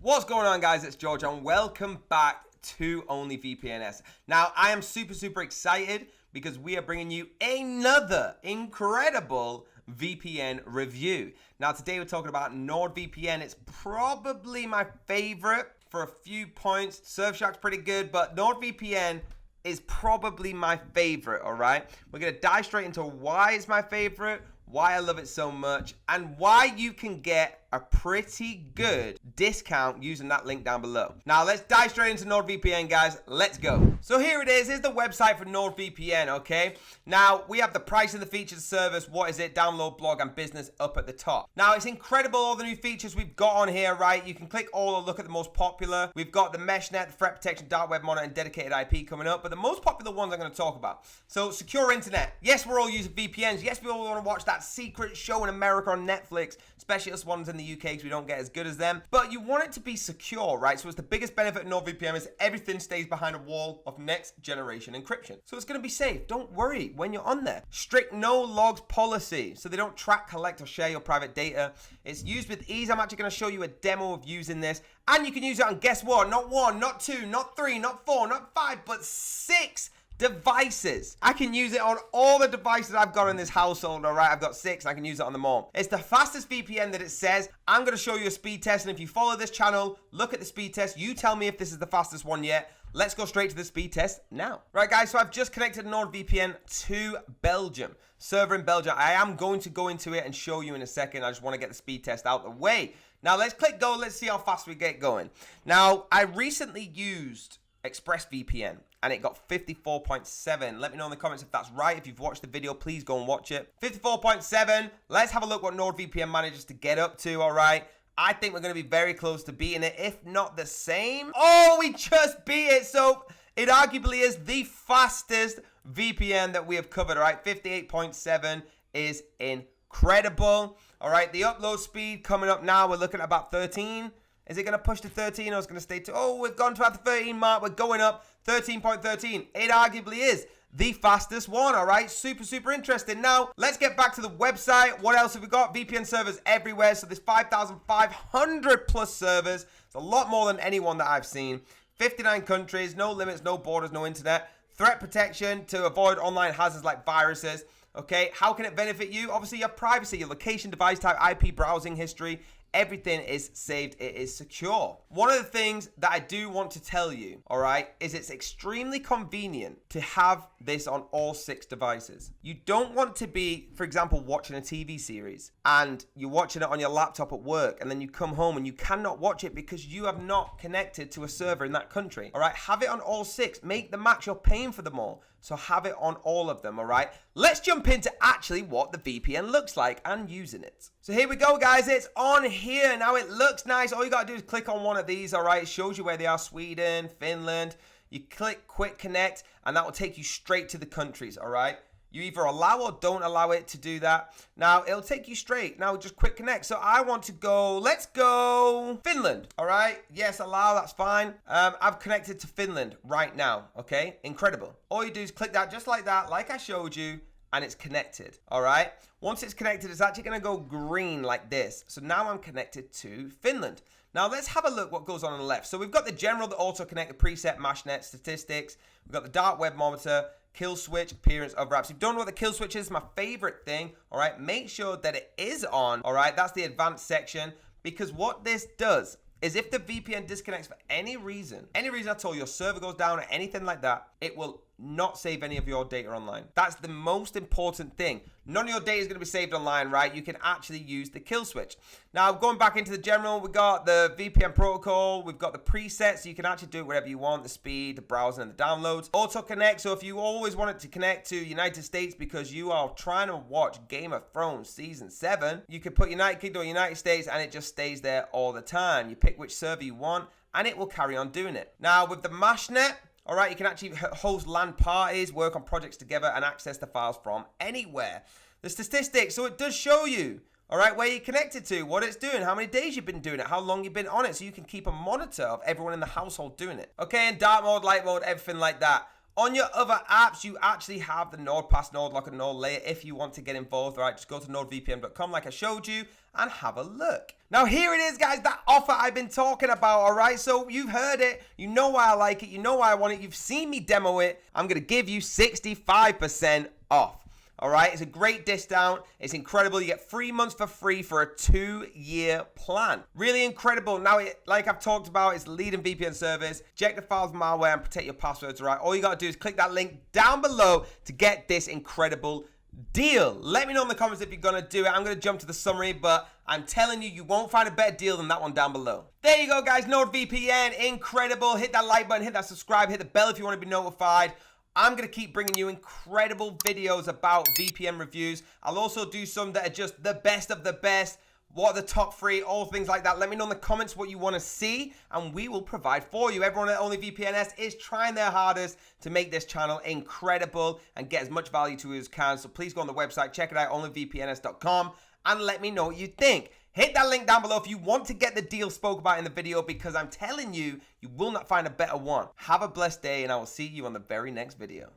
What's going on, guys? It's George and welcome back to Only VPNs. Now, I am super excited because we are bringing you another incredible VPN review. Now, today we're talking about NordVPN. It's probably my favorite for a few points. Surfshark's pretty good, but NordVPN is probably my favorite, all right? We're going to dive straight into why it's my favorite, why I love it so much, and why you can get a pretty good discount using that link down below. Now, let's dive straight into NordVPN, guys. Let's go. So here it is. Here's the website for NordVPN, okay? Now, we have the price of the features, service, what is it, download, blog, and business up at the top. Now, it's incredible, all the new features we've got on here, right? You can click all and look at the most popular. We've got the mesh net, the threat protection, dark web monitor, and dedicated IP coming up, but the most popular ones I'm going to talk about. So, secure internet. Yes, we're all using VPNs. Yes, we all want to watch that secret show in America on Netflix, especially us ones in the UK because we don't get as good as them. But you want it to be secure, right? So it's the biggest benefit of NordVPN is everything stays behind a wall of next generation encryption. So it's going to be safe. Don't worry when you're on there. Strict no logs policy, so they don't track, collect, or share your private data. It's used with ease. I'm actually going to show you a demo of using this. And you can use it on, guess what? Not one, not two, not three, not four, not five, but 6 devices. I can use it on all the devices I've got in this household, all right? I've got 6, and I can use it on them all. It's the fastest VPN that it says. I'm going to show you a speed test, and if you follow this channel, look at the speed test. You tell me if this is the fastest one yet. Let's go straight to the speed test now. Right, guys, so I've just connected NordVPN to Belgium. Server in Belgium. I am going to go into it and show you in a second. I just want to get the speed test out the way. Now, let's click go. Let's see how fast we get going. Now, I recently used ExpressVPN and it got 54.7. Let me know in the comments if that's right. If you've watched the video, please go and watch it. 54.7. Let's have a look what NordVPN manages to get up to, all right? I think we're going to be very close to beating it, if not the same. Oh, we just beat it. So it arguably is the fastest VPN that we have covered, all right? 58.7 is incredible. All right, the upload speed coming up now. We're looking at about 13. Is it going to push to 13 or is it going to stay to... Oh, we've gone to about the 13 mark. We're going up 13.13. It arguably is the fastest one, all right? Super interesting. Now, let's get back to the website. What else have we got? VPN servers everywhere. So there's 5,500 plus servers. It's a lot more than anyone that I've seen. 59 countries, no limits, no borders, no internet. Threat protection to avoid online hazards like viruses. Okay, how can it benefit you? Obviously, your privacy, your location, device type, IP browsing history. Everything is saved. It is secure. One of the things that I do want to tell you, all right, is it's extremely convenient to have this on all 6 devices. You don't want to be, for example, watching a TV series and you're watching it on your laptop at work and then you come home and you cannot watch it because you have not connected to a server in that country. All right, have it on all 6. Make the max. You're paying for them all. So have it on all of them, all right? Let's jump into actually what the VPN looks like and using it. So here we go, guys. It's on here. Now it looks nice. All you got to do is click on one of these, all right? It shows you where they are, Sweden, Finland. You click Quick Connect, and that will take you straight to the countries, all right? You either allow or don't allow it to do that. Now, it'll take you straight. Now, just quick connect. So I want to go, let's go Finland, all right? Yes, allow, that's fine. I've connected to Finland right now, okay? Incredible. All you do is click that just like that, like I showed you, and it's connected, all right? Once it's connected, it's actually gonna go green like this. So now I'm connected to Finland. Now let's have a look what goes on the left. So we've got the general, the auto-connect, the preset, mashnet, statistics. We've got the dark web monitor, kill switch, appearance of apps. If you don't know what the kill switch is, my favorite thing, all right? Make sure that it is on, all right? That's the advanced section, because what this does is if the VPN disconnects for any reason at all, your server goes down or anything like that, it will not save any of your data online. That's the most important thing. None of your data is going to be saved online, right? You can actually use the kill switch. Now, going back into the general, we got the VPN protocol. We've got the presets, so you can actually do it wherever you want, the speed, the browsing, and the downloads. Auto connect, so if you always want it to connect to United States because you are trying to watch Game of Thrones Season 7, you can put United Kingdom or United States, and it just stays there all the time. You pick which server you want, and it will carry on doing it. Now, with the mashnet, all right, you can actually host LAN parties, work on projects together, and access the files from anywhere. The statistics, so it does show you, all right, where you're connected to, what it's doing, how many days you've been doing it, how long you've been on it, so you can keep a monitor of everyone in the household doing it. Okay, in dark mode, light mode, everything like that. On your other apps, you actually have the NordPass, NordLock, and NordLayer if you want to get involved. All right, just go to nordvpn.com like I showed you and have a look. Now, here it is, guys, that offer I've been talking about, all right? So you've heard it. You know why I like it. You know why I want it. You've seen me demo it. I'm going to give you 65% off. All right, it's a great discount. It's incredible. You get 3 months for free for a 2-year plan. Really incredible. Now, like I've talked about, it's the leading VPN service. Check the files, malware, and protect your passwords, all right? All you got to do is click that link down below to get this incredible deal. Let me know in the comments if you're going to do it. I'm going to jump to the summary, but I'm telling you, you won't find a better deal than that one down below. There you go, guys. NordVPN, incredible. Hit that like button, hit that subscribe, hit the bell if you want to be notified. I'm going to keep bringing you incredible videos about VPN reviews. I'll also do some that are just the best of the best. What are the top 3, all things like that. Let me know in the comments what you want to see, and we will provide for you. Everyone at OnlyVPNs is trying their hardest to make this channel incredible and get as much value to you as can. So please go on the website, check it out, onlyvpns.com, and let me know what you think. Hit that link down below if you want to get the deal spoke about in the video, because I'm telling you, you will not find a better one. Have a blessed day, and I will see you on the very next video.